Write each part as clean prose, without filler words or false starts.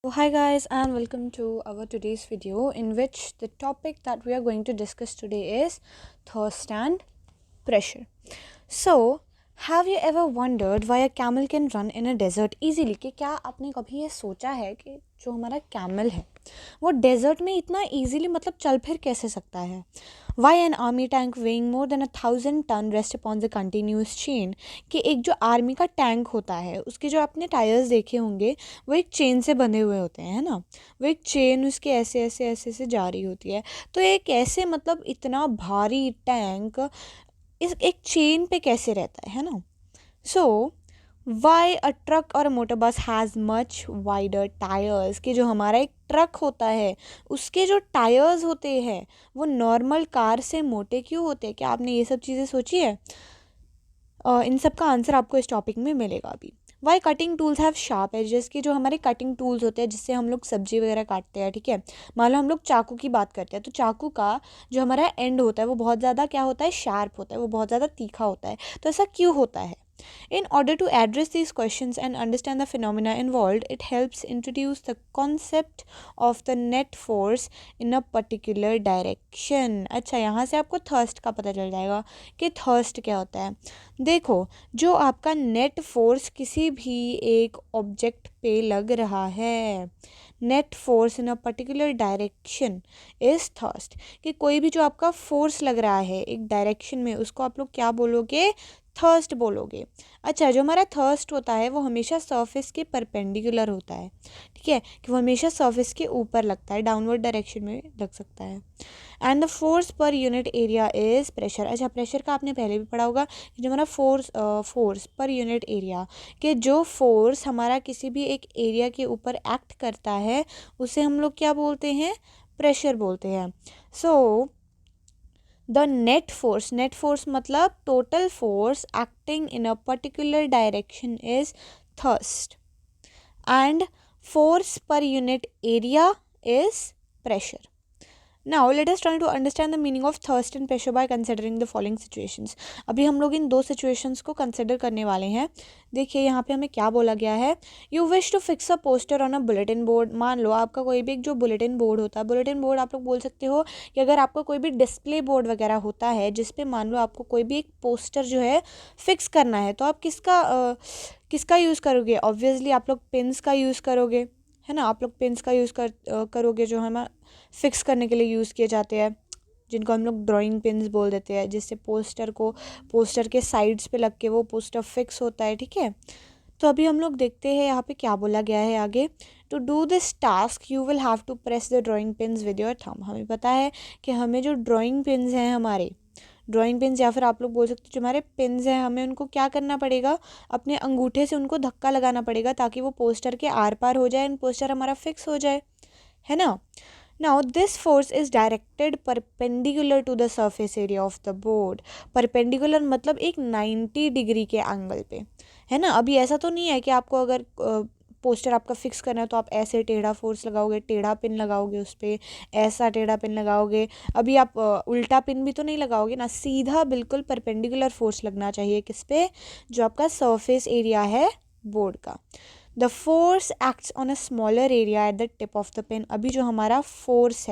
So hi guys and welcome to our today's video in which the topic that we are going to discuss today is thirst and pressure. So have you ever wondered why a camel can run in a desert easily? कि क्या आपने कभी ये सोचा है कि जो हमारा कैमल है वो डेजर्ट में इतना इजीली मतलब चल फिर कैसे सकता है? Why an army tank weighing more than 1,000 ton rest upon the continuous chain? कि एक जो आर्मी का टैंक होता है उसके जो आपने टायर्स देखे होंगे वो एक चेन से बंधे हुए होते हैं, है ना? वो एक चेन उसके ऐसे ऐसे ऐसे से जा रही होती है। तो एक ऐसे मतलब इतना भारी टैंक इस एक चेन पे कैसे रहता है ना? सो वाई अ ट्रक और मोटर बस हैज़ मच वाइडर टायर्स, कि जो हमारा एक ट्रक होता है उसके जो टायर्स होते हैं वो नॉर्मल कार से मोटे क्यों होते हैं? क्या आपने ये सब चीज़ें सोची है? इन सब का आंसर आपको इस टॉपिक में मिलेगा अभी। Why cutting tools have sharp edges, की जो हमारे कटिंग टूल्स होते हैं जिससे हम लोग सब्जी वगैरह काटते हैं, ठीक है? मान लो हम लोग चाकू की बात करते हैं तो चाकू का जो हमारा एंड होता है वो बहुत ज़्यादा क्या होता है, शार्प होता है, वो बहुत ज़्यादा तीखा होता है। तो ऐसा क्यों होता है? In order to address these questions and understand the phenomena involved, it helps introduce the concept of the net force in a particular direction. अच्छा, यहाँ से आपको थर्स्ट का पता चल जाएगा कि थर्स्ट क्या होता है। देखो, जो आपका नेट फोर्स किसी भी एक ऑब्जेक्ट पे लग रहा है, net force in a particular direction is thrust, कि कोई भी जो आपका फोर्स लग रहा है एक डायरेक्शन में उसको आप लोग क्या बोलोगे? थर्स्ट बोलोगे। अच्छा, जो हमारा थर्स्ट होता है वो हमेशा सरफेस के परपेंडिकुलर होता है, ठीक है? कि वो हमेशा सरफेस के ऊपर लगता है, डाउनवर्ड डायरेक्शन में लग सकता है। And the force per unit area is pressure. अच्छा, प्रेशर का आपने पहले भी पढ़ा होगा कि जो हमारा फोर्स पर यूनिट एरिया, कि जो फोर्स हमारा किसी भी एक एरिया के ऊपर एक्ट करता है उसे हम लोग क्या बोलते हैं? प्रेशर बोलते हैं। सो द नेट फोर्स मतलब total force acting in a particular direction is thrust and force per unit area is pressure. Now let us try to understand the meaning of thirst and pressure by considering the following situations. अभी हम लोग इन दो situations को consider करने वाले हैं। देखिए यहाँ पे हमें क्या बोला गया है? You wish to fix a poster on a bulletin board. मान लो आपका कोई भी एक जो बुलेटिन बोर्ड होता है, बुलेटिन बोर्ड आप लोग बोल सकते हो कि अगर आपका कोई भी डिस्प्ले बोर्ड वगैरह होता है जिसपे मान लो आपको कोई भी एक पोस्टर जो है फिक्स करना है, तो आप किसका यूज़ करोगे? ऑब्वियसली आप लोग पेन्स का यूज़ करोगे, है ना? आप लोग पेन्स का यूज़ करोगे जो हम फिक्स करने के लिए यूज़ किए जाते हैं, जिनको हम लोग ड्राइंग पिन्स बोल देते हैं, जिससे पोस्टर के साइड्स पे लग के वो पोस्टर फिक्स होता है, ठीक है? तो अभी हम लोग देखते हैं यहाँ पे क्या बोला गया है आगे। To do this task you will have to press the drawing pins with your thumb. हमें पता है कि हमें जो ड्राइंग पिन्स हैं, हमारे ड्राइंग पिन्स या फिर आप लोग बोल सकते हो जो हमारे पिन्स हैं, हमें उनको क्या करना पड़ेगा? अपने अंगूठे से उनको धक्का लगाना पड़ेगा ताकि वो पोस्टर के आर पार हो जाए एंड पोस्टर हमारा फिक्स हो जाए, है ना? Now this force is directed perpendicular to the surface area of the board. Perpendicular मतलब एक 90 डिग्री के एंगल पे, है ना? अभी ऐसा तो नहीं है कि आपको अगर पोस्टर आपका फिक्स करना है तो आप ऐसे टेढ़ा फोर्स लगाओगे, टेढ़ा पिन लगाओगे उस पर, ऐसा टेढ़ा पिन लगाओगे। अभी आप उल्टा पिन भी तो नहीं लगाओगे ना, सीधा बिल्कुल परपेंडिकुलर फोर्स लगना चाहिए किस पे? जो आपका सरफेस एरिया है बोर्ड का। The force acts on a smaller area at the tip of the pen. अभी जो हमारा फोर्स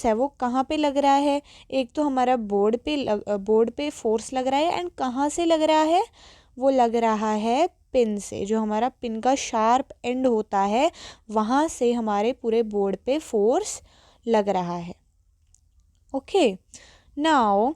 है वो कहाँ पे लग रहा है? एक तो हमारा बोर्ड पे फोर्स लग रहा है, एंड कहाँ से लग रहा है? वो लग रहा है पिन से, जो हमारा पिन का शार्प एंड होता है वहाँ से हमारे पूरे बोर्ड पे फोर्स लग रहा है। Okay, now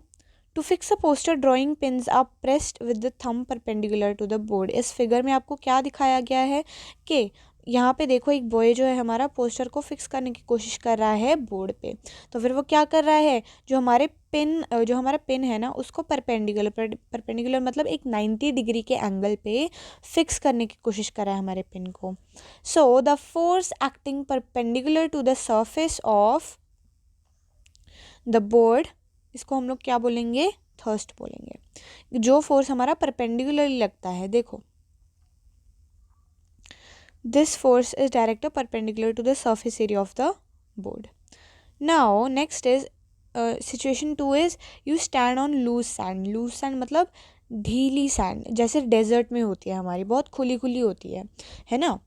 to fix a poster drawing pins are pressed with the thumb perpendicular to the board. इस फिगर में आपको क्या दिखाया गया है कि यहाँ पे देखो एक बॉय जो है हमारा पोस्टर को फिक्स करने की कोशिश कर रहा है बोर्ड पे। तो फिर वो क्या कर रहा है? जो हमारा पिन है ना उसको परपेंडिकुलर मतलब एक 90 डिग्री के एंगल पे फिक्स करने की कोशिश कर रहा है हमारे पिन को। So the force acting perpendicular to the surface of the board, इसको हम लोग क्या बोलेंगे? थर्स्ट बोलेंगे। जो फोर्स हमारा परपेंडिकुलरली लगता है, देखो this force is direct perpendicular to the surface area of the board. Now next is situation 2 is you stand on loose sand. Loose sand मतलब ढीली सैंड, जैसे डेजर्ट में होती है हमारी, बहुत खुली खुली होती है ना?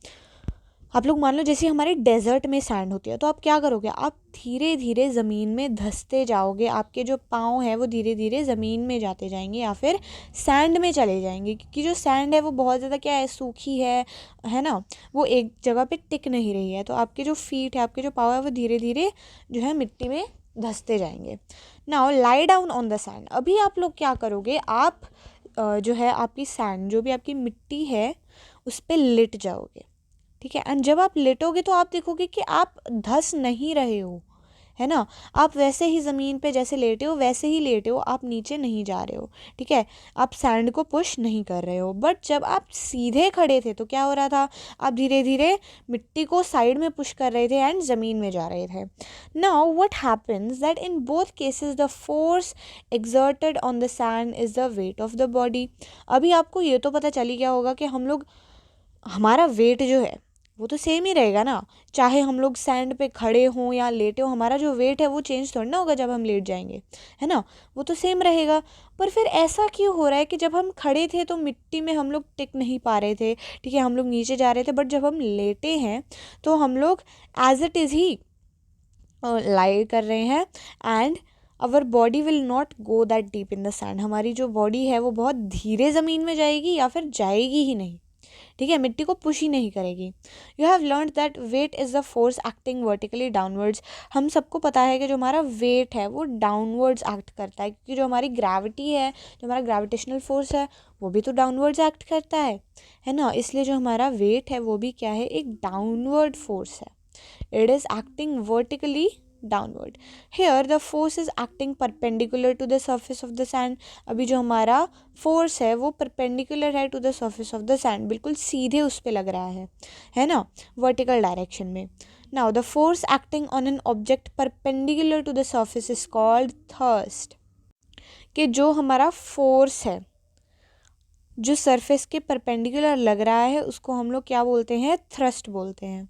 आप लोग मान लो जैसे हमारे डेजर्ट में सैंड होती है, तो आप क्या करोगे, आप धीरे धीरे ज़मीन में धंसते जाओगे, आपके जो पाँव हैं वो धीरे धीरे ज़मीन में जाते जाएंगे या फिर सैंड में चले जाएंगे, क्योंकि जो सैंड है वो बहुत ज़्यादा क्या है, सूखी है ना, वो एक जगह पे टिक नहीं रही है। तो आपके जो फीट है, आपके जो पाँव है वो धीरे धीरे जो है मिट्टी में धंसते जाएंगे। Now lie down on the sand. अभी आप लोग क्या करोगे, आप जो है आपकी सैंड, जो भी आपकी मिट्टी है उस पर लेट जाओगे, ठीक है। एंड जब आप लेटोगे तो आप देखोगे कि आप धंस नहीं रहे हो, है ना, आप वैसे ही ज़मीन पे जैसे लेटे हो वैसे ही लेटे हो, आप नीचे नहीं जा रहे हो, ठीक है, आप सैंड को पुश नहीं कर रहे हो। बट जब आप सीधे खड़े थे तो क्या हो रहा था, आप धीरे धीरे मिट्टी को साइड में पुश कर रहे थे एंड ज़मीन में जा रहे थे। Now what happens that in both cases the force exerted on the sand is the weight of the body. अभी आपको ये तो पता चल ही गया होगा कि हम लोग, हमारा वेट जो है वो तो सेम ही रहेगा ना, चाहे हम लोग सैंड पे खड़े हों या लेटे हों, हमारा जो वेट है वो चेंज थोड़ा ना होगा जब हम लेट जाएंगे, है ना, वो तो सेम रहेगा। पर फिर ऐसा क्यों हो रहा है कि जब हम खड़े थे तो मिट्टी में हम लोग टिक नहीं पा रहे थे, ठीक है, हम लोग नीचे जा रहे थे, बट जब हम लेटे हैं तो हम लोग एज इट इज़ ही लाई कर रहे हैं and our body will not go that deep in the sand. हमारी जो बॉडी है वो बहुत धीरे ज़मीन में जाएगी या फिर जाएगी ही नहीं, ठीक है, मिट्टी को पुश ही नहीं करेगी। You have learn that weight is the force acting vertically downwards. हम सबको पता है कि जो हमारा वेट है वो डाउनवर्ड्स एक्ट करता है, क्योंकि जो हमारी ग्रेविटी है, जो हमारा ग्रेविटेशनल फोर्स है वो भी तो डाउनवर्ड्स एक्ट करता है ना, इसलिए जो हमारा वेट है वो भी क्या है, एक डाउनवर्ड फोर्स है। It is acting vertically downward. Here the force is acting perpendicular to the surface of the sand. अभी जो हमारा force है वो perpendicular है to the surface of the sand, बिल्कुल सीधे उस पे लग रहा है ना, vertical direction में। Now the force acting on an object perpendicular to the surface is called thrust. कि जो हमारा force है जो सरफेस के परपेंडिकुलर लग रहा है उसको हम लोग क्या बोलते हैं, थ्रस्ट बोलते हैं,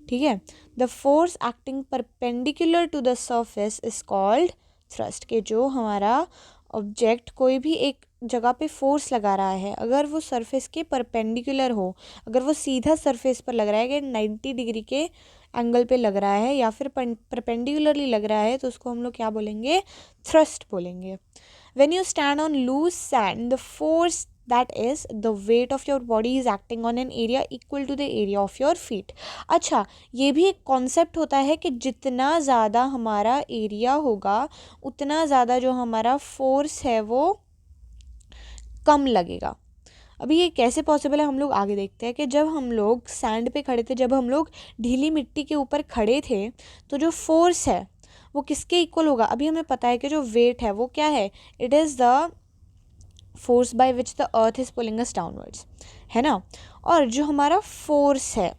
ठीक है। The force acting perpendicular to the surface is called thrust. के जो हमारा ऑब्जेक्ट कोई भी एक जगह पे फोर्स लगा रहा है, अगर वो सरफेस के परपेंडिकुलर हो, अगर वो सीधा सरफेस पर लग रहा है कि 90 डिग्री के एंगल पे लग रहा है या फिर परपेंडिकुलरली लग रहा है, तो उसको हम लोग क्या बोलेंगे, थ्रस्ट बोलेंगे। When you stand on loose sand, the force that is the weight of your body is acting on an area equal to the area of your feet. अच्छा, ये भी एक कॉन्सेप्ट होता है कि जितना ज़्यादा हमारा एरिया होगा उतना ज़्यादा जो हमारा फोर्स है वो कम लगेगा। अभी ये कैसे पॉसिबल है, हम लोग आगे देखते हैं कि जब हम लोग सैंड पे खड़े थे, जब हम लोग ढीली मिट्टी के ऊपर खड़े थे, तो जो फोर्स है वो किसके इक्वल होगा। अभी हमें पता है कि जो वेट है वो क्या है, it is the force by which the earth is pulling us downwards, है ना। और जो हमारा फोर्स है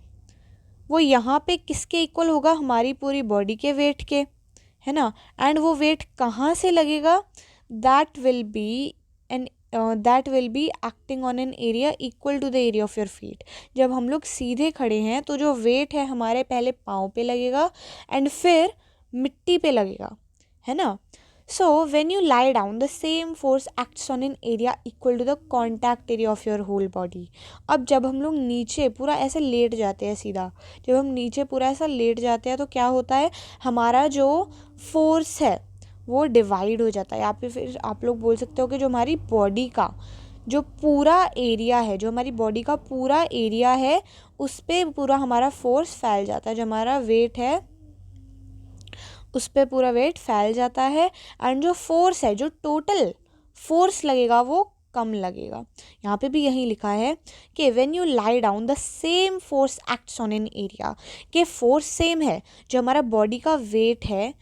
वो यहाँ पे किसके इक्वल होगा, हमारी पूरी बॉडी के वेट के, है ना। एंड वो वेट कहाँ से लगेगा, that will be acting on an area equal to the area of your feet. जब हम लोग सीधे खड़े हैं तो जो वेट है हमारे पहले पाँव पे लगेगा एंड फिर मिट्टी पे लगेगा, है ना। So when you lie down the same force acts on an area equal to the contact area of your whole body. अब जब हम लोग नीचे पूरा ऐसे लेट जाते हैं सीधा, जब हम नीचे पूरा ऐसा लेट जाते हैं तो क्या होता है, हमारा जो फोर्स है वो डिवाइड हो जाता है। यहाँ पे फिर आप लोग बोल सकते हो कि जो हमारी बॉडी का जो पूरा एरिया है, जो हमारी बॉडी का पूरा एरिया है उस पर पूरा हमारा फोर्स फैल जाता है, जो हमारा वेट है उस पर पूरा वेट फैल जाता है एंड जो फोर्स है, जो टोटल फोर्स लगेगा वो कम लगेगा। यहाँ पे भी यही लिखा है कि when you lie down the same force acts on an area, कि फोर्स सेम है, जो हमारा बॉडी का वेट है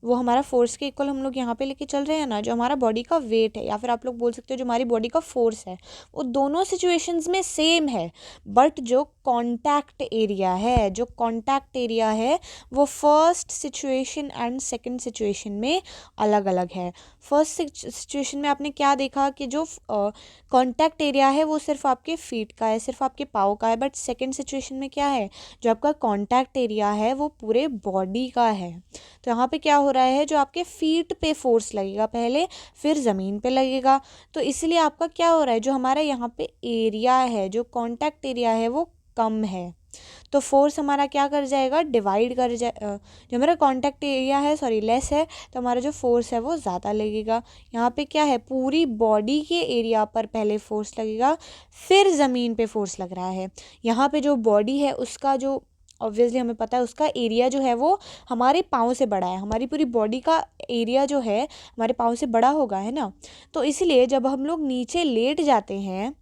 वो हमारा फोर्स के इक्वल हम लोग यहाँ पे लेके चल रहे हैं ना, जो हमारा बॉडी का वेट है या फिर आप लोग बोल सकते हो जो हमारी बॉडी का फोर्स है वो दोनों सिचुएशंस में सेम है, बट जो कॉन्टैक्ट एरिया है, जो कॉन्टैक्ट एरिया है वो first situation and second situation में अलग अलग है। फर्स्ट सिचुएशन में आपने क्या देखा कि जो कॉन्टैक्ट एरिया है वो सिर्फ आपके फीट का है, सिर्फ आपके पाँव का है, बट सेकंड सिचुएशन में क्या है, जो आपका कॉन्टैक्ट एरिया है वो पूरे बॉडी का है। तो यहाँ पे क्या हो रहा है, जो आपके फीट पे फोर्स लगेगा पहले, फिर ज़मीन पे लगेगा, तो इसलिए आपका क्या हो रहा है, जो हमारा यहाँ पे एरिया है, जो कॉन्टैक्ट एरिया है वो कम है। तो फोर्स हमारा क्या कर जाएगा, डिवाइड कर जाए, जो हमारा कॉन्टैक्ट एरिया है सॉरी लेस है, तो हमारा जो फोर्स है वो ज़्यादा लगेगा। यहाँ पे क्या है, पूरी बॉडी के एरिया पर पहले फोर्स लगेगा, फिर ज़मीन पे फोर्स लग रहा है। यहाँ पे जो बॉडी है उसका जो ऑब्वियसली हमें पता है उसका एरिया जो है वो हमारे पाँव से बड़ा है, हमारी पूरी बॉडी का एरिया जो है हमारे पाँव से बड़ा होगा, है ना। तो इसलिए जब हम लोग नीचे लेट जाते हैं,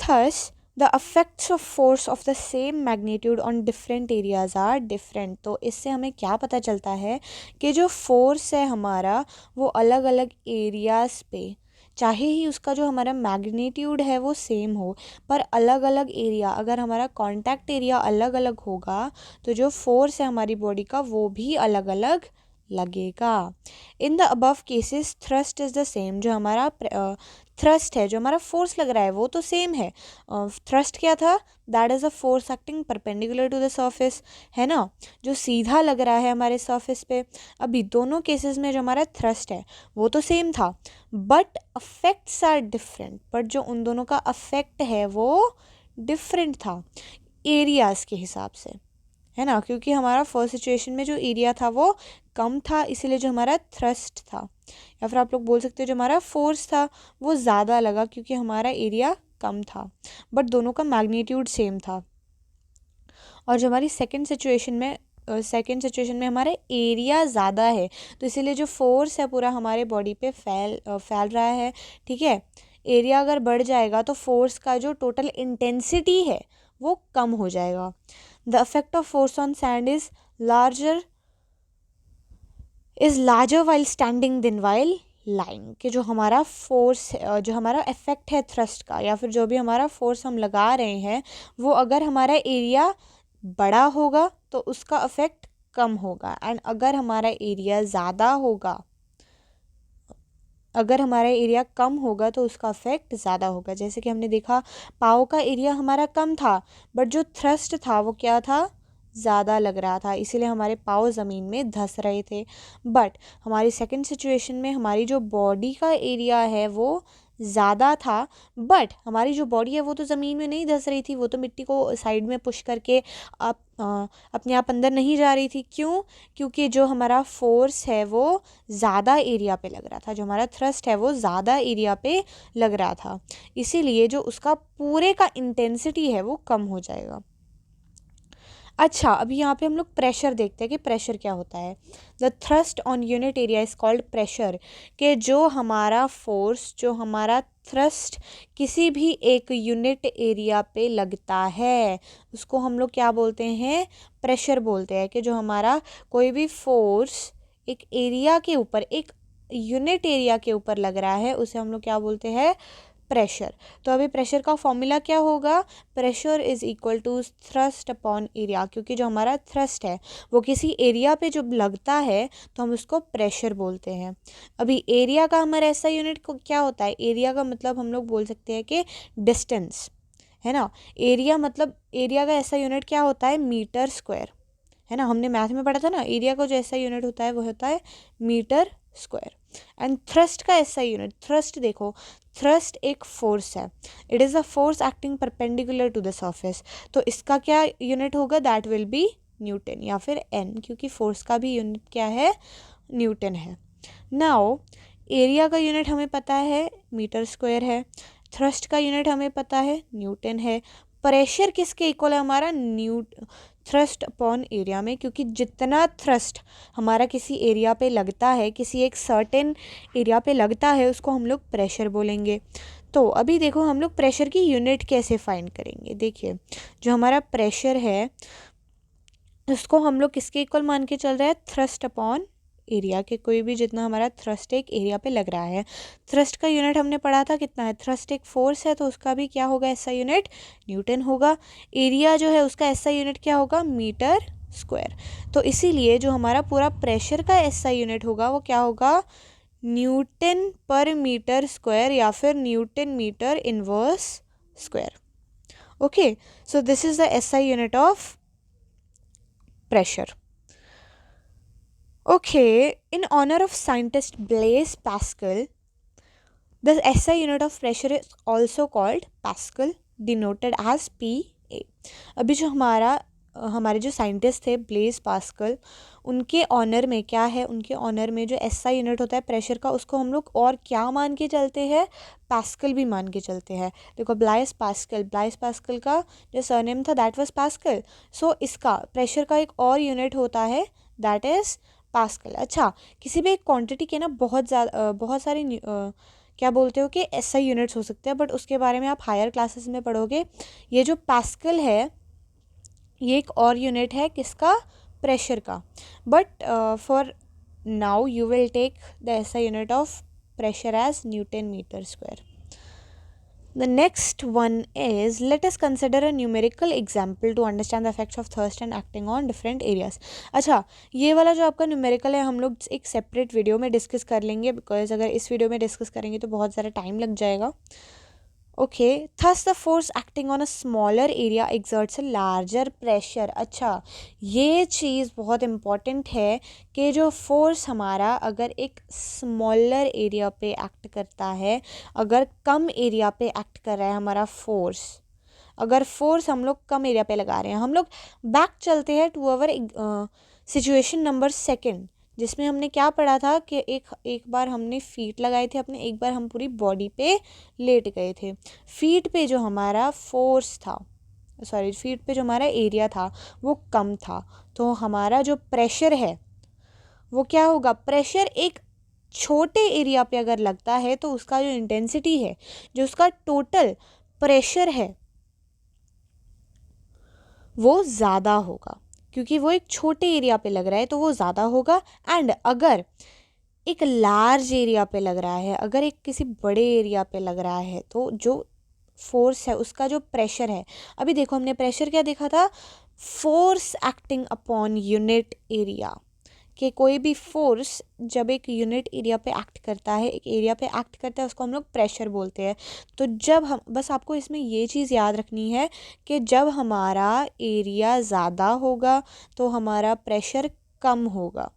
thus the effects of force of the same magnitude on different areas are different। तो इससे हमें क्या पता चलता है कि जो फोर्स है हमारा वो अलग अलग एरियाज पे, चाहे ही उसका जो हमारा मैग्नीट्यूड है वो सेम हो, पर अलग अलग एरिया, अगर हमारा कॉन्टैक्ट एरिया अलग अलग होगा तो जो फोर्स है हमारी बॉडी का वो भी अलग अलग लगेगा। In the above cases thrust is the same. जो हमारा थ्रस्ट है, जो हमारा फोर्स लग रहा है वो तो सेम है। थ्रस्ट क्या था, that is a force acting perpendicular to the surface, है ना, जो सीधा लग रहा है हमारे सरफेस पे। अभी दोनों केसेस में जो हमारा थ्रस्ट है वो तो सेम था, but affects our different. But जो उन दोनों का अफेक्ट है वो डिफरेंट था एरियाज़ के हिसाब से, है ना, क्योंकि हमारा फर्स्ट सिचुएशन में जो एरिया था वो कम था, इसीलिए जो हमारा थ्रस्ट था, या फिर आप लोग बोल सकते हो जो हमारा फोर्स था वो ज़्यादा लगा क्योंकि हमारा एरिया कम था, बट दोनों का मैग्नीट्यूड सेम था। और जो हमारी सेकंड सिचुएशन में हमारा एरिया ज़्यादा है, तो इसीलिए जो फोर्स है पूरा हमारे बॉडी पे फैल रहा है, ठीक है। एरिया अगर बढ़ जाएगा तो फोर्स का जो टोटल इंटेंसिटी है वो कम हो जाएगा। The effect of force on sand is larger while standing than while lying. कि जो हमारा फोर्स, जो हमारा इफेक्ट है थ्रस्ट का, या फिर जो भी हमारा फोर्स हम लगा रहे हैं वो अगर हमारा एरिया बड़ा होगा तो उसका इफेक्ट कम होगा, एंड अगर हमारा एरिया ज़्यादा होगा, अगर हमारा एरिया कम होगा तो उसका इफेक्ट ज़्यादा होगा। जैसे कि हमने देखा पाँव का एरिया हमारा कम था, बट जो थ्रस्ट था वो क्या था, ज़्यादा लग रहा था, इसीलिए हमारे पाँव ज़मीन में धंस रहे थे। बट हमारी सेकंड सिचुएशन में हमारी जो बॉडी का एरिया है वो ज़्यादा था, बट हमारी जो बॉडी है वो तो ज़मीन में नहीं धंस रही थी, वो तो मिट्टी को साइड में पुश करके आप अपने आप अंदर नहीं जा रही थी। क्यों, क्योंकि जो हमारा फोर्स है वो ज़्यादा एरिया पे लग रहा था, जो हमारा थ्रस्ट है वो ज़्यादा एरिया पे लग रहा था, इसीलिए जो उसका पूरे का इंटेंसिटी है वो कम हो जाएगा। अच्छा, अभी यहाँ पे हम लोग प्रेशर देखते हैं कि प्रेशर क्या होता है। The thrust on unit area is called pressure. कि जो हमारा फोर्स, जो हमारा थ्रस्ट किसी भी एक यूनिट एरिया पे लगता है उसको हम लोग क्या बोलते हैं, प्रेशर बोलते हैं। कि जो हमारा कोई भी फोर्स एक एरिया के ऊपर, एक यूनिट एरिया के ऊपर लग रहा है उसे हम लोग क्या बोलते हैं, प्रेशर। तो अभी प्रेशर का फॉर्मूला क्या होगा, pressure is equal to thrust upon area. क्योंकि जो हमारा थ्रस्ट है वो किसी एरिया पे जब लगता है तो हम उसको प्रेशर बोलते हैं। अभी एरिया का हमारा ऐसा यूनिट को क्या होता है, एरिया का मतलब हम लोग बोल सकते हैं कि डिस्टेंस, है ना। एरिया मतलब एरिया का ऐसा यूनिट क्या होता है, मीटर स्क्वायर, है ना। हमने मैथ में पढ़ा था ना, एरिया का जो ऐसा यूनिट होता है वो होता है मीटर स्क्वायर। एंड थ्रस्ट का ऐसा यूनिट, थ्रस्ट देखो, थ्रस्ट एक फोर्स है, it is a force acting perpendicular to the surface. तो इसका क्या यूनिट होगा, दैट विल बी न्यूटन या फिर एन, क्योंकि फोर्स का भी यूनिट क्या है, न्यूटन है। नाउ एरिया का यूनिट हमें पता है मीटर स्क्वायर है, थ्रस्ट का यूनिट हमें पता है न्यूटन है। प्रेशर किसके इक्वल है हमारा, थ्रस्ट अपॉन एरिया में, क्योंकि जितना थ्रस्ट हमारा किसी एरिया पे लगता है, किसी एक सर्टेन एरिया पे लगता है, उसको हम लोग प्रेशर बोलेंगे। तो अभी देखो हम लोग प्रेशर की यूनिट कैसे फाइंड करेंगे। देखिए जो हमारा प्रेशर है उसको हम लोग किसके इक्वल मान के चल रहे हैं, थ्रस्ट अपॉन एरिया के। कोई भी जितना हमारा थ्रस्ट एक एरिया पे लग रहा है, थ्रस्ट का यूनिट हमने पढ़ा था कितना है, थ्रस्ट एक फोर्स है तो उसका भी क्या होगा, ऐसा यूनिट न्यूटन होगा। एरिया जो है उसका ऐसा यूनिट क्या होगा, मीटर स्क्वायर। तो इसीलिए जो हमारा पूरा प्रेशर का ऐसा यूनिट होगा वो क्या होगा, न्यूटन पर मीटर स्क्वायर या फिर newton metre inverse square. Okay, so this is the SI unit of pressure. Okay, in honor of scientist Blaise Pascal, the SI unit of pressure is also called Pascal, denoted as PA। अभी जो हमारे जो scientist थे Blaise Pascal, उनके honour में क्या है, उनके ऑनर में जो SI यूनिट होता है प्रेशर का, उसको हम लोग और क्या मान के चलते हैं, पास्कल भी मान के चलते हैं। देखो ब्लाइस पास्कल का जो सरनेम था दैट वाज पास्कल। सो इसका प्रेशर का एक और यूनिट होता है दैट इज़ पास्कल। अच्छा, किसी भी एक क्वांटिटी के ना बहुत सारी क्या बोलते हो कि SI यूनिट्स हो सकते हैं, बट उसके बारे में आप हायर क्लासेस में पढ़ोगे। ये जो पास्कल है ये एक और यूनिट है किसका, प्रेशर का। But for now you will take the SI unit of pressure as Newton meter square. The next one is, let us consider a numerical example to understand the effects of thirst and acting on different areas. अच्छा, ये वाला जो आपका numerical है हम लोग एक separate video में डिस्कस कर लेंगे, बिकॉज अगर इस वीडियो में डिस्कस करेंगे तो बहुत ज़्यादा टाइम लग जाएगा। Okay, thus the force acting on a smaller area exerts a larger pressure. अच्छा, ये चीज़ बहुत इम्पॉर्टेंट है कि जो फोर्स हमारा अगर एक स्मॉलर एरिया पे एक्ट करता है, अगर कम एरिया पे एक्ट कर रहा है हमारा फोर्स, अगर फोर्स हम लोग कम एरिया पे लगा रहे हैं, हम लोग बैक चलते हैं to our situation number second, जिसमें हमने क्या पढ़ा था कि एक बार हमने फीट लगाए थे अपने, एक बार हम पूरी बॉडी पे लेट गए थे। फीट पे जो हमारा फोर्स था, सॉरी फीट पे जो हमारा एरिया था वो कम था, तो हमारा जो प्रेशर है वो क्या होगा, प्रेशर एक छोटे एरिया पे अगर लगता है तो उसका जो इंटेंसिटी है, जो उसका टोटल प्रेशर है वो ज़्यादा होगा, क्योंकि वो एक छोटे एरिया पे लग रहा है तो वो ज़्यादा होगा। एंड अगर एक लार्ज एरिया पे लग रहा है, अगर एक किसी बड़े एरिया पे लग रहा है, तो जो फोर्स है उसका जो प्रेशर है, अभी देखो हमने प्रेशर क्या देखा था, force acting upon unit area, कि कोई भी फोर्स जब एक यूनिट एरिया पे एक्ट करता है, एक एरिया पे एक्ट करता है, उसको हम लोग प्रेशर बोलते हैं। तो जब हम, बस आपको इसमें ये चीज़ याद रखनी है कि जब हमारा एरिया ज़्यादा होगा तो हमारा प्रेशर कम होगा,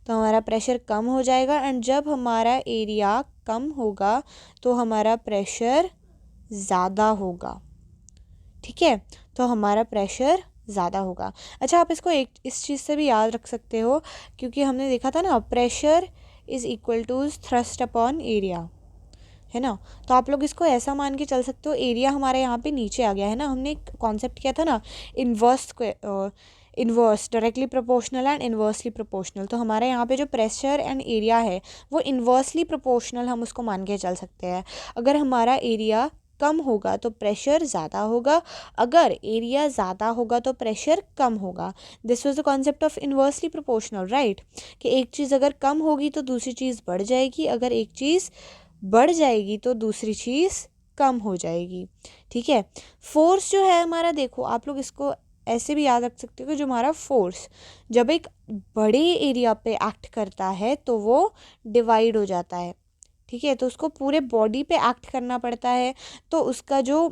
तो हमारा प्रेशर कम हो जाएगा। एंड जब हमारा एरिया कम होगा तो हमारा प्रेशर ज़्यादा होगा, ठीक है, तो हमारा प्रेशर ज़्यादा होगा। अच्छा, आप इसको एक इस चीज़ से भी याद रख सकते हो, क्योंकि हमने देखा था ना pressure is equal to thrust upon area, है ना। तो आप लोग इसको ऐसा मान के चल सकते हो, एरिया हमारे यहाँ पे नीचे आ गया है ना, हमने एक कॉन्सेप्ट किया था ना inverse directly proportional and inversely proportional. तो हमारे यहाँ पे जो प्रेशर एंड एरिया है वो इन्वर्सली प्रोपोर्शनल हम उसको मान के चल सकते हैं। अगर हमारा एरिया कम होगा तो प्रेशर ज़्यादा होगा, अगर एरिया ज़्यादा होगा तो प्रेशर कम होगा। This was the concept of inversely proportional, right, कि एक चीज़ अगर कम होगी तो दूसरी चीज़ बढ़ जाएगी, अगर एक चीज़ बढ़ जाएगी तो दूसरी चीज़ कम हो जाएगी, ठीक है। फोर्स जो है हमारा, देखो आप लोग इसको ऐसे भी याद रख सकते हो कि जो हमारा फोर्स जब एक बड़े एरिया पे एक्ट करता है तो वो डिवाइड हो जाता है, ठीक है, तो उसको पूरे बॉडी पे एक्ट करना पड़ता है, तो उसका जो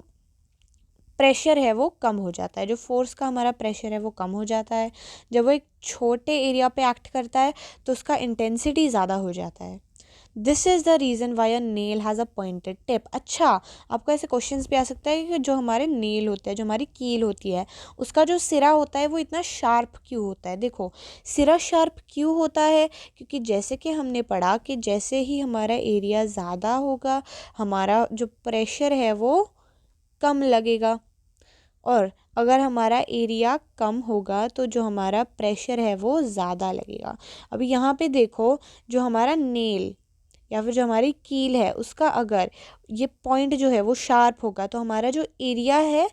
प्रेशर है वो कम हो जाता है, जो फोर्स का हमारा प्रेशर है वो कम हो जाता है। जब वो एक छोटे एरिया पे एक्ट करता है तो उसका इंटेंसिटी ज़्यादा हो जाता है। This is the reason why a nail has a pointed tip. अच्छा, आपको ऐसे क्वेश्चंस भी आ सकता है कि जो हमारे नेल होते हैं, जो हमारी कील होती है, उसका जो सिरा होता है वो इतना शार्प क्यों होता है। देखो सिरा शार्प क्यों होता है, क्योंकि जैसे कि हमने पढ़ा कि जैसे ही हमारा एरिया ज़्यादा होगा हमारा जो प्रेशर है वो कम लगेगा, और अगर हमारा एरिया कम होगा तो जो हमारा प्रेशर है वो ज़्यादा लगेगा। अभी यहाँ पे देखो, जो हमारा नेल या फिर जो हमारी कील है उसका अगर ये पॉइंट जो है वो शार्प होगा तो हमारा जो एरिया है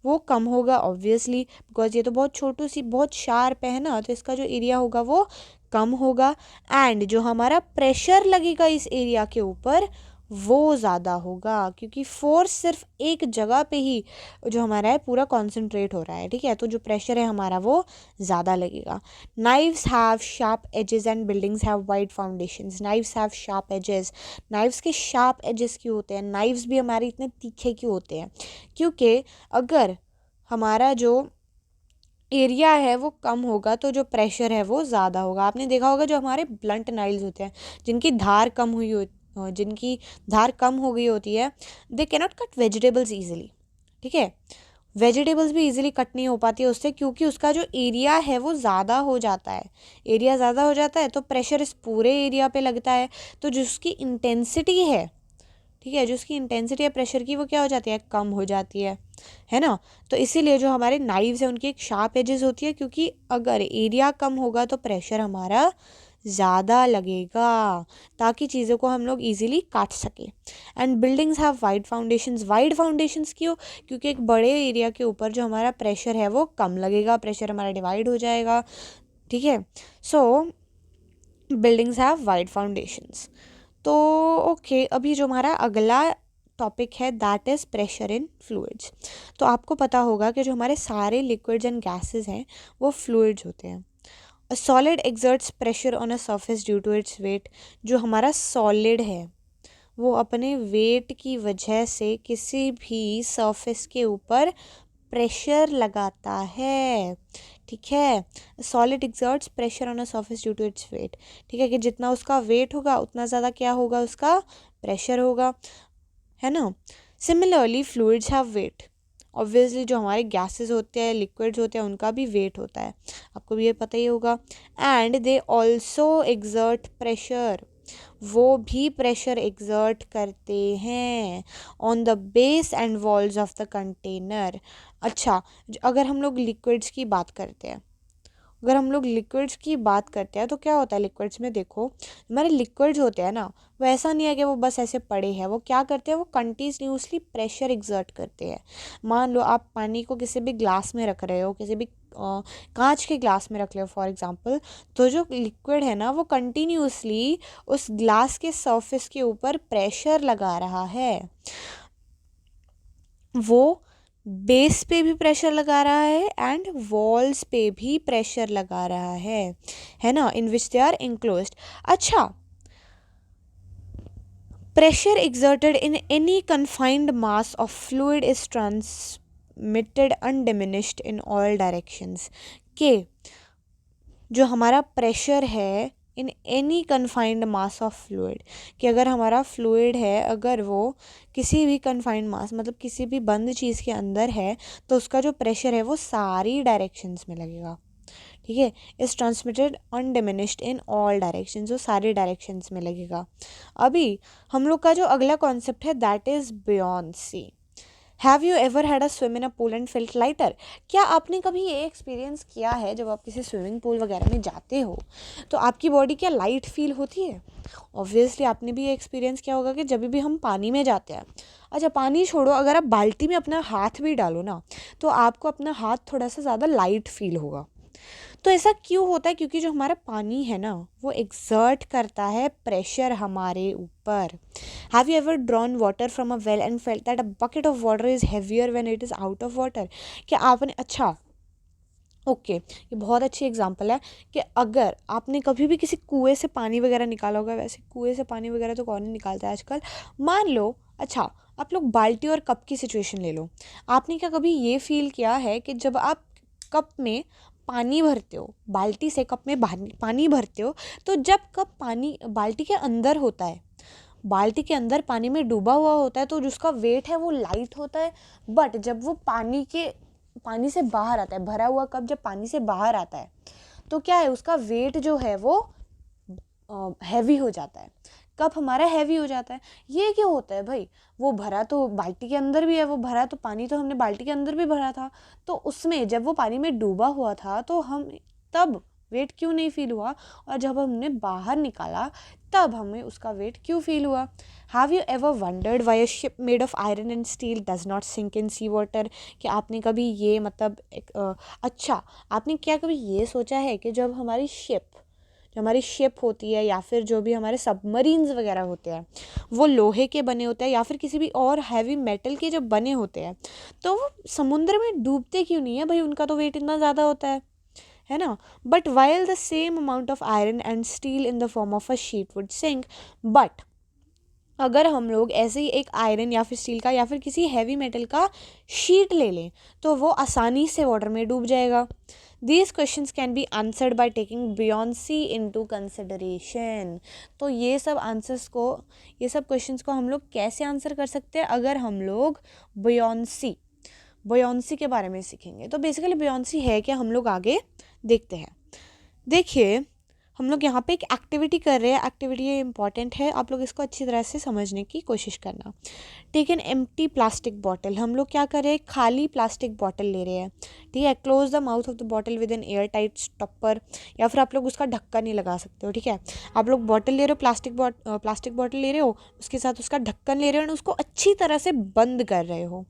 वो कम होगा ऑब्वियसली, बिकॉज ये तो बहुत छोटू सी बहुत शार्प है ना, तो इसका जो एरिया होगा वो कम होगा। एंड जो हमारा प्रेशर लगेगा इस एरिया के ऊपर वो ज़्यादा होगा, क्योंकि फोर्स सिर्फ एक जगह पे ही जो हमारा है पूरा कॉन्सेंट्रेट हो रहा है, ठीक है, तो जो प्रेशर है हमारा वो ज़्यादा लगेगा। Knives have sharp edges and buildings have wide foundations. Knives have sharp edges, knives के शार्प एजेस क्यों होते हैं, नाइव्स भी हमारे इतने तीखे क्यों होते हैं, क्योंकि अगर हमारा जो एरिया है वो कम होगा तो जो प्रेशर है वो ज़्यादा होगा। आपने देखा होगा जो हमारे ब्लंट नाइल्स होते हैं जिनकी धार कम जिनकी धार कम हो गई होती है, they cannot cut vegetables easily, ठीक है। वेजिटेबल्स भी इजीली कट नहीं हो पाती है उससे, क्योंकि उसका जो एरिया है वो ज़्यादा हो जाता है। एरिया ज़्यादा हो जाता है तो प्रेशर इस पूरे एरिया पे लगता है, तो जो उसकी इंटेंसिटी है, ठीक है, जो उसकी इंटेंसिटी है प्रेशर की, वो क्या हो जाती है, कम हो जाती है ना। तो इसीलिए जो हमारे नाइव्स हैं उनकी एक शार्प एजेस होती है, क्योंकि अगर एरिया कम होगा तो प्रेशर हमारा ज़्यादा लगेगा, ताकि चीज़ों को हम लोग ईजिली काट सकें। And buildings have wide foundations क्यों, क्योंकि एक बड़े एरिया के ऊपर जो हमारा प्रेशर है वो कम लगेगा, प्रेशर हमारा डिवाइड हो जाएगा, ठीक है। सो बिल्डिंग्स हैव वाइड फाउंडेशंस। तो ओके, अभी जो हमारा अगला टॉपिक है that is pressure in fluids. तो आपको पता होगा कि जो हमारे सारे लिक्विड्स एंड गैसेस हैं वो फ्लूइड्स होते हैं। A solid exerts pressure on a surface due to its weight. जो हमारा सॉलिड है वो अपने वेट की वजह से किसी भी सरफेस के ऊपर प्रेशर लगाता है, ठीक है। Solid exerts pressure on a surface due to its weight, ठीक है, कि जितना उसका वेट होगा उतना ज़्यादा क्या होगा, उसका प्रेशर होगा, है ना। Similarly fluids have weight. Obviously जो हमारे गैसेस होते हैं, लिक्विड्स होते हैं, उनका भी वेट होता है, आपको भी ये पता ही होगा। And they also exert pressure, वो भी प्रेशर एक्सर्ट करते हैं on the base and walls of the container. अच्छा, अगर हम लोग लिक्विड्स की बात करते हैं, अगर हम लोग लिक्विड्स की बात करते हैं तो क्या होता है लिक्विड्स में, देखो हमारे लिक्विड्स होते हैं ना, वो ऐसा नहीं है कि वो बस ऐसे पड़े हैं, वो क्या करते हैं, वो कंटिन्यूसली प्रेशर एक्सर्ट करते हैं। मान लो आप पानी को किसी भी ग्लास में रख रहे हो, किसी भी कांच के ग्लास में रख रहे हो फॉर एग्जांपल, तो जो लिक्विड है ना वो कंटिन्यूसली उस ग्लास के सरफेस के ऊपर प्रेशर लगा रहा है, वो बेस पे भी प्रेशर लगा रहा है एंड वॉल्स पे भी प्रेशर लगा रहा है ना, इन विच दे आर इनक्लोज्ड। अच्छा, pressure exerted in any confined mass of fluid is transmitted undiminished in all directions। के जो हमारा प्रेशर है in any confined mass of fluid, कि अगर हमारा फ्लूइड है, अगर वो किसी भी कन्फाइंड मास मतलब किसी भी बंद चीज़ के अंदर है, तो उसका जो प्रेशर है वो सारी डायरेक्शंस में लगेगा, ठीक है। Is transmitted undiminished in all directions, वो सारे डायरेक्शंस में लगेगा। अभी हम लोग का जो अगला कॉन्सेप्ट है that is buoyancy. Have you ever had a swim in a pool and felt lighter. क्या आपने कभी ये एक्सपीरियंस किया है, जब आप किसी स्विमिंग पूल वगैरह में जाते हो तो आपकी बॉडी क्या लाइट फील होती है। ऑब्वियसली आपने भी ये एक्सपीरियंस किया होगा कि जब भी हम पानी में जाते हैं, अच्छा पानी छोड़ो, अगर आप बाल्टी में अपना हाथ भी डालो ना, तो आपको अपना हाथ थोड़ा सा ज़्यादा लाइट फील होगा। तो ऐसा क्यों होता है, क्योंकि जो हमारा पानी है ना वो एक्सर्ट करता है प्रेशर हमारे ऊपर। Have you ever drawn water from a well and felt that a bucket of water is heavier when it is out of water. क्या आपने, अच्छा ओके ये बहुत अच्छी एग्जांपल है कि अगर आपने कभी भी किसी कुएं से पानी वगैरह निकाला होगा, वैसे कुएं से पानी वगैरह तो कौन नहीं निकालता है आजकल, मान लो, अच्छा आप लोग बाल्टी और कप की सिचुएशन ले लो। आपने क्या कभी ये फील किया है कि जब आप कप में पानी भरते हो, बाल्टी से कप में पानी भरते हो, तो जब कप पानी बाल्टी के अंदर होता है, बाल्टी के अंदर पानी में डूबा हुआ होता है, तो जिसका वेट है वो लाइट होता है। बट जब वो पानी से बाहर आता है, भरा हुआ कप जब पानी से बाहर आता है, तो क्या है, उसका वेट जो है वो हैवी हो जाता है, कप हमारा हैवी हो जाता है। ये क्यों होता है भाई, वो भरा तो बाल्टी के अंदर भी है, वो भरा तो पानी तो हमने बाल्टी के अंदर भी भरा था, तो उसमें जब वो पानी में डूबा हुआ था तो हम तब वेट क्यों नहीं फील हुआ, और जब हमने बाहर निकाला तब हमें उसका वेट क्यों फील हुआ। Have you ever wondered why a ship made of iron and steel does not sink in sea water. कि आपने कभी ये मतलब अच्छा आपने क्या कभी ये सोचा है कि जब हमारी शिप होती है, या फिर जो भी हमारे सबमरीन्स वगैरह होते हैं, वो लोहे के बने होते हैं या फिर किसी भी और हैवी मेटल के जब बने होते हैं, तो वो समुद्र में डूबते क्यों नहीं है भाई, उनका तो वेट इतना ज़्यादा होता है ना। But while the same amount of iron and steel in the form of a sheet would sink, but अगर हम लोग ऐसे ही एक आयरन या फिर स्टील का या फिर किसी हैवी मेटल का शीट ले लें तो वो आसानी से वाटर में डूब जाएगा. These questions can be answered by taking buoyancy into consideration. तो ये सब क्वेश्चंस को हम लोग कैसे आंसर कर सकते हैं अगर हम लोग बुयांसी के बारे में सीखेंगे. तो बेसिकली बुयांसी है क्या, हम लोग आगे देखते हैं. देखिए, हम लोग यहाँ पे एक एक्टिविटी कर रहे हैं. एक्टिविटी ये इंपॉर्टेंट है, आप लोग इसको अच्छी तरह से समझने की कोशिश करना. Take an empty plastic bottle. हम लोग क्या कर रहे हैं, खाली प्लास्टिक बॉटल ले रहे हैं. ठीक है, close the mouth of the bottle with an air tight stopper, या फिर आप लोग उसका ढक्कन नहीं लगा सकते हो. ठीक है, आप लोग बॉटल ले रहे हो, प्लास्टिक बॉटल ले रहे हो, उसके साथ उसका ढक्कन ले रहे हो और उसको अच्छी तरह से बंद कर रहे हो.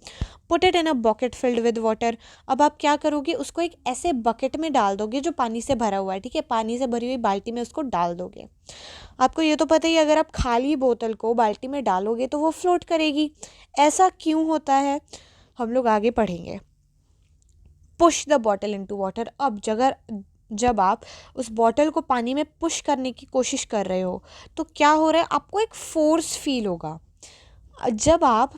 Put it in a bucket filled with water. अब आप क्या करोगे, उसको एक ऐसे बकेट में डाल दोगे जो पानी से भरा हुआ है. ठीक है, पानी से भरी हुई बाल्टी में उसको डाल दोगे. आपको ये तो पता ही, अगर आप खाली बोतल को बाल्टी में डालोगे तो वो फ्लोट करेगी. ऐसा क्यों होता है, हम लोग आगे पढ़ेंगे. Push the bottle into water. अब जब आप उस बॉटल को पानी में पुश करने की कोशिश कर रहे हो तो क्या हो रहा है, आपको एक फोर्स फील होगा. जब आप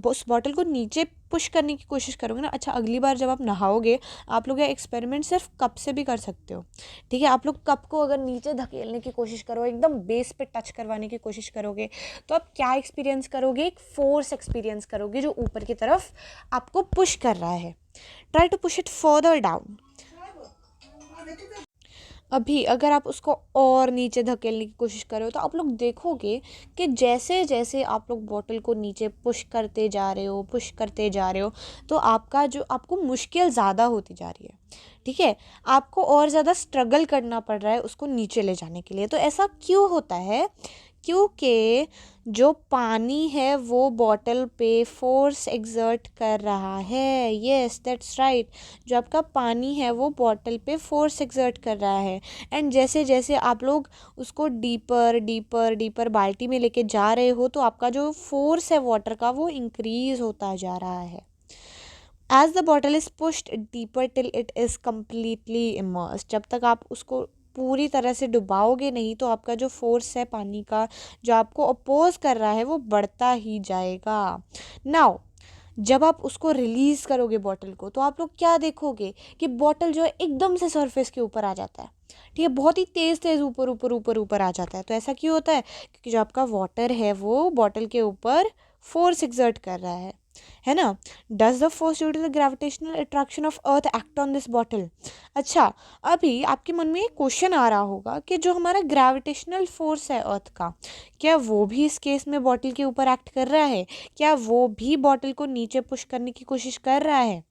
उस बॉटल को नीचे पुश करने की कोशिश करोगे ना. अच्छा, अगली बार जब आप नहाओगे, आप लोग ये एक्सपेरिमेंट सिर्फ कप से भी कर सकते हो. ठीक है, आप लोग कप को अगर नीचे धकेलने की कोशिश करो, एकदम बेस पे टच करवाने की कोशिश करोगे, तो आप क्या एक्सपीरियंस करोगे, एक फोर्स एक्सपीरियंस करोगे जो ऊपर की तरफ आपको पुश कर रहा है. Try to push it further down. अभी अगर आप उसको और नीचे धकेलने की कोशिश करो तो आप लोग देखोगे कि जैसे जैसे आप लोग बॉटल को नीचे पुश करते जा रहे हो तो आपको मुश्किल ज़्यादा होती जा रही है. ठीक है, आपको और ज़्यादा स्ट्रगल करना पड़ रहा है उसको नीचे ले जाने के लिए. तो ऐसा क्यों होता है, क्योंकि जो पानी है वो बॉटल पे फोर्स एक्सर्ट कर रहा है. Yes, that's right. जो आपका पानी है वो बॉटल पे फोर्स एक्सर्ट कर रहा है. एंड जैसे जैसे आप लोग उसको डीपर डीपर डीपर बाल्टी में लेके जा रहे हो तो आपका जो फोर्स है वाटर का वो इंक्रीज होता जा रहा है. As the bottle is pushed deeper till it is completely immersed. जब तक आप उसको पूरी तरह से डुबाओगे नहीं तो आपका जो फोर्स है पानी का, जो आपको अपोज कर रहा है, वो बढ़ता ही जाएगा. नाउ जब आप उसको रिलीज़ करोगे बॉटल को, तो आप लोग क्या देखोगे कि बॉटल जो है एकदम से सरफेस के ऊपर आ जाता है. ठीक है, बहुत ही तेज़ तेज़ ऊपर ऊपर ऊपर ऊपर आ जाता है. तो ऐसा क्यों होता है, क्योंकि जो आपका वाटर है वो बॉटल के ऊपर फोर्स एक्सर्ट कर रहा है ना. Does the force due to the gravitational attraction of earth act on this bottle. अच्छा, अभी आपके मन में एक क्वेश्चन आ रहा होगा कि जो हमारा ग्रेविटेशनल फोर्स है अर्थ का, क्या वो भी इस केस में बॉटल के ऊपर एक्ट कर रहा है, क्या वो भी बॉटल को नीचे पुश करने की कोशिश कर रहा है.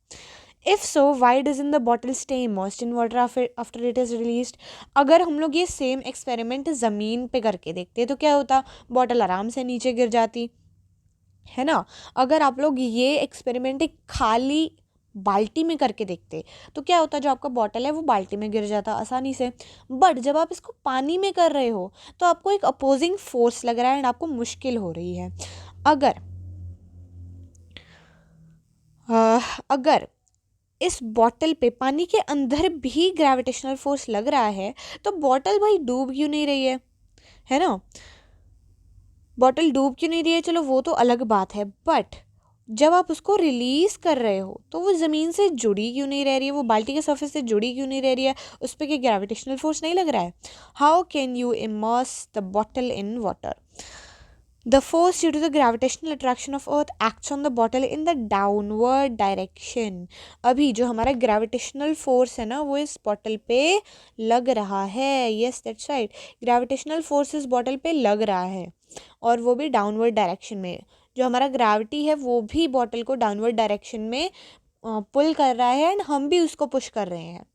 If so why doesn't the bottle stay immersed in water after it is released. अगर हम लोग ये सेम एक्सपेरिमेंट ज़मीन पे करके देखते तो क्या होता, बॉटल आराम से नीचे गिर जाती है ना. अगर आप लोग ये एक्सपेरिमेंट एक खाली बाल्टी में करके देखते तो क्या होता, जो आपका बॉटल है वो बाल्टी में गिर जाता आसानी से. बट जब आप इसको पानी में कर रहे हो तो आपको एक अपोजिंग फोर्स लग रहा है एंड आपको मुश्किल हो रही है. अगर इस बॉटल पे पानी के अंदर भी ग्रेविटेशनल फोर्स लग रहा है तो बॉटल भाई डूब क्यों नहीं रही है ना. बॉटल डूब क्यों नहीं रही है, चलो वो तो अलग बात है. बट जब आप उसको रिलीज़ कर रहे हो तो वो ज़मीन से जुड़ी क्यों नहीं रह रही है, वो बाल्टी के सरफेस से जुड़ी क्यों नहीं रह रही है, उस पर क्या ग्रेविटेशनल फोर्स नहीं लग रहा है. How can you immerse the bottle in water. The force due to the gravitational attraction of earth acts on the bottle in the downward direction. अभी जो हमारा gravitational force है ना वो इस बॉटल पे लग रहा है. Yes, that's right. Gravitational force इस बॉटल पे लग रहा है और वो भी डाउनवर्ड डायरेक्शन में. जो हमारा ग्रेविटी है वो भी बॉटल को डाउनवर्ड डायरेक्शन में पुल कर रहा है एंड हम भी उसको पुश कर रहे हैं.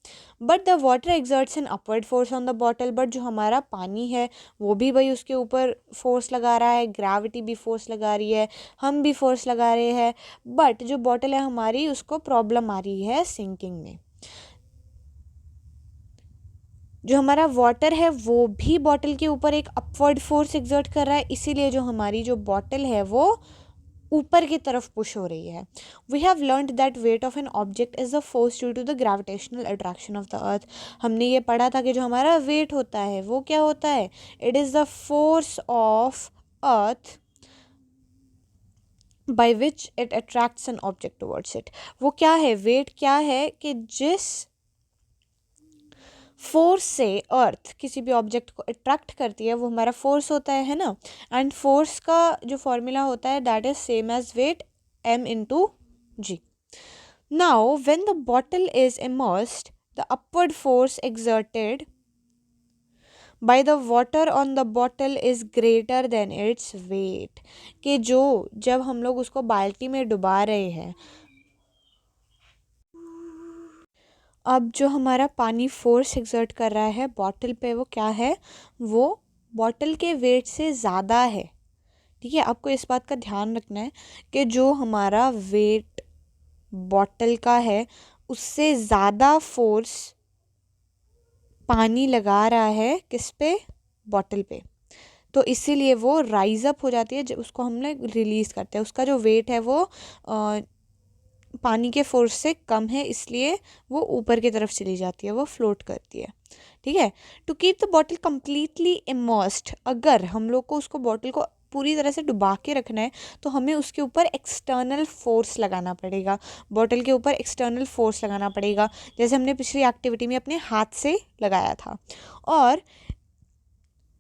But the water exerts an upward force on the bottle. But जो हमारा पानी है वो भी भाई उसके ऊपर फोर्स लगा रहा है, ग्रेविटी भी फोर्स लगा रही है, हम भी फोर्स लगा रहे हैं. बट जो बॉटल है हमारी उसको प्रॉब्लम आ रही है सिंकिंग में. जो हमारा वाटर है वो भी बॉटल के ऊपर एक अपवर्ड फोर्स एक्सर्ट कर रहा है, इसीलिए जो हमारी जो बॉटल है वो ऊपर की तरफ पुश हो रही है. We have learned that weight of an object is the force due to the gravitational attraction of the earth. हमने ये पढ़ा था कि जो हमारा वेट होता है वो क्या होता है, it is the force of earth by which it attracts an object towards it. वो क्या है, वेट क्या है कि जिस फोर्स से अर्थ किसी भी ऑब्जेक्ट को अट्रैक्ट करती है वो हमारा फोर्स होता है ना। एंड फोर्स का जो फॉर्मूला होता है that is same as weight, m into g. Now when the bottle is immersed, the upward force exerted by the water on the bottle is greater than its weight। कि जो जब हम लोग उसको बाल्टी में डुबा रहे हैं, अब जो हमारा पानी फोर्स एक्सर्ट कर रहा है बॉटल पे वो क्या है, वो बॉटल के वेट से ज़्यादा है। ठीक है, आपको इस बात का ध्यान रखना है कि जो हमारा वेट बॉटल का है उससे ज़्यादा फोर्स पानी लगा रहा है किस पे, बॉटल पे। तो इसीलिए वो राइज अप हो जाती है जब उसको हम लोग रिलीज़ करते हैं। उसका जो वेट है वो पानी के फोर्स से कम है, इसलिए वो ऊपर की तरफ चली जाती है, वो फ्लोट करती है। ठीक है, to keep the bottle completely immersed, अगर हम लोग को उसको बॉटल को पूरी तरह से डुबा के रखना है तो हमें उसके ऊपर एक्सटर्नल फोर्स लगाना पड़ेगा, बॉटल के ऊपर एक्सटर्नल फोर्स लगाना पड़ेगा, जैसे हमने पिछली एक्टिविटी में अपने हाथ से लगाया था। और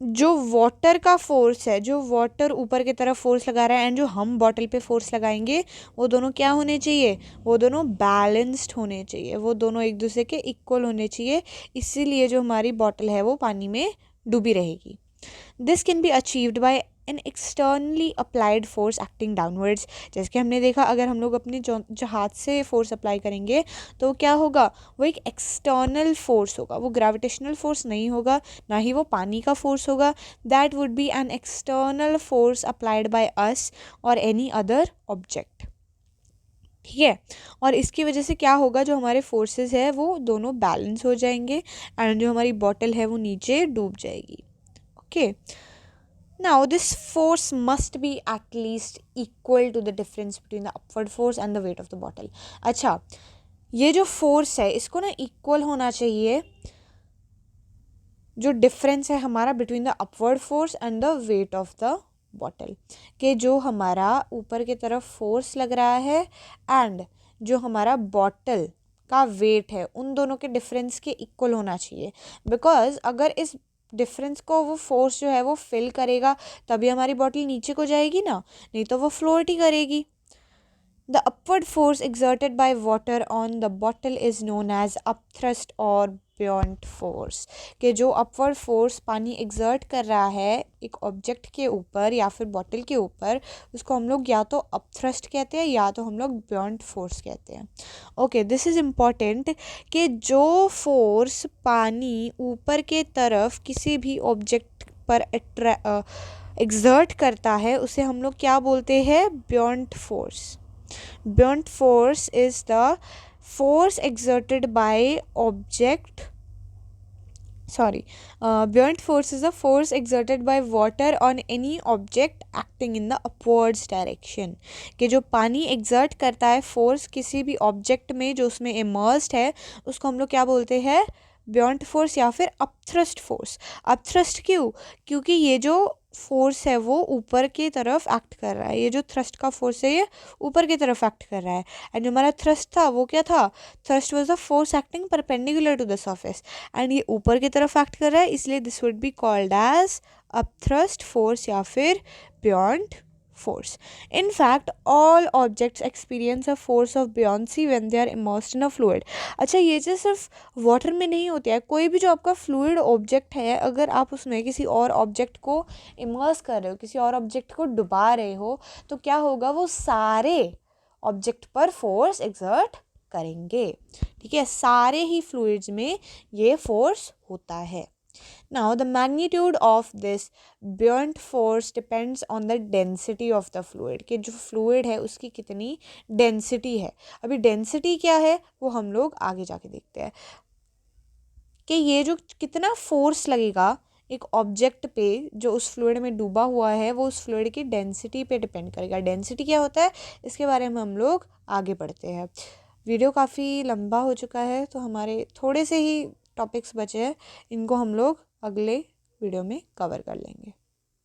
जो वाटर का फोर्स है, जो वाटर ऊपर की तरफ फोर्स लगा रहा है एंड जो हम बॉटल पे फोर्स लगाएंगे, वो दोनों क्या होने चाहिए, वो दोनों बैलेंस्ड होने चाहिए, वो दोनों एक दूसरे के इक्वल होने चाहिए। इसीलिए जो हमारी बॉटल है वो पानी में डूबी रहेगी। This can be achieved by an externally applied force acting downwards. जैसे कि हमने देखा, अगर हम लोग अपने जो हाथ से फोर्स अप्लाई करेंगे तो क्या होगा, वो एक एक्सटर्नल फोर्स होगा, वो ग्रेविटेशनल फोर्स नहीं होगा, ना ही वो पानी का फोर्स होगा। That would be an external force applied by us और एनी अदर ऑब्जेक्ट। ठीक है, और इसकी वजह से क्या होगा, जो हमारे फोर्सेस है वो दोनों बैलेंस हो जाएंगे एंड जो हमारी बॉटल है वो नीचे डूब जाएगी। Okay, now this force must be at least equal to the difference between the upward force and the weight of the bottle। अच्छा, ये जो फोर्स है इसको ना इक्वल होना चाहिए, जो डिफरेंस है हमारा between the upward force and the weight of the bottle, कि जो हमारा ऊपर की तरफ फोर्स लग रहा है एंड जो हमारा बॉटल का वेट है, उन दोनों के डिफरेंस के इक्वल होना चाहिए। बिकॉज अगर इस डिफरेंस को वो फोर्स जो है वो फिल करेगा तभी हमारी बॉटल नीचे को जाएगी ना, नहीं तो वो फ्लोट ही करेगी। The upward force exerted by water on the bottle is known as upthrust or buoyant force। कि जो upward force पानी exert कर रहा है एक ऑब्जेक्ट के ऊपर या फिर बॉटल के ऊपर, उसको हम लोग या तो upthrust कहते हैं या तो हम लोग buoyant force कहते हैं। ओके, दिस इज़ इम्पॉर्टेंट कि जो फोर्स पानी ऊपर के तरफ किसी भी ऑब्जेक्ट पर exert करता है उसे हम लोग क्या बोलते हैं, buoyant force। Buoyant force is the force exerted by object, buoyant force is the force exerted by water on any object acting in the upwards direction। कि जो पानी exert करता है फोर्स किसी भी ऑब्जेक्ट में जो उसमें immersed है, उसको हम लोग क्या बोलते हैं, buoyant force या फिर upthrust force। upthrust क्यों, क्योंकि ये जो फोर्स है वो ऊपर की तरफ एक्ट कर रहा है, ये जो थ्रस्ट का फोर्स है ये ऊपर की तरफ एक्ट कर रहा है। एंड जो हमारा थ्रस्ट था वो क्या था, thrust was the force acting perpendicular to the surface and ये ऊपर की तरफ एक्ट कर रहा है, इसलिए this would be called as upthrust force या फिर buoyant force। In fact, all objects experience a force of buoyancy when they are immersed in a fluid। अच्छा, ये जो सिर्फ वाटर में नहीं होता है, कोई भी जो आपका फ्लूइड ऑब्जेक्ट है, अगर आप उसमें किसी और ऑब्जेक्ट को इमर्स कर रहे हो, किसी और ऑब्जेक्ट को डुबा रहे हो, तो क्या होगा, वो सारे ऑब्जेक्ट पर फोर्स एक्सर्ट करेंगे। ठीक है, सारे ही फ्लूइड्स में ये फोर्स होता है। Now, the magnitude of this buoyant force depends on the density of the fluid। कि जो fluid है उसकी कितनी density है। अभी density क्या है वो हम लोग आगे जाके देखते हैं, कि ये जो कितना force लगेगा एक ऑब्जेक्ट पे जो उस फ्लूइड में डूबा हुआ है, वो उस फ्लूइड की डेंसिटी पे डिपेंड करेगा। डेंसिटी क्या होता है इसके बारे में हम लोग आगे पढ़ते हैं। वीडियो काफ़ी लंबा हो चुका है तो हमारे थोड़े से ही टॉपिक्स बचे हैं, इनको हम लोग अगले वीडियो में कवर कर लेंगे।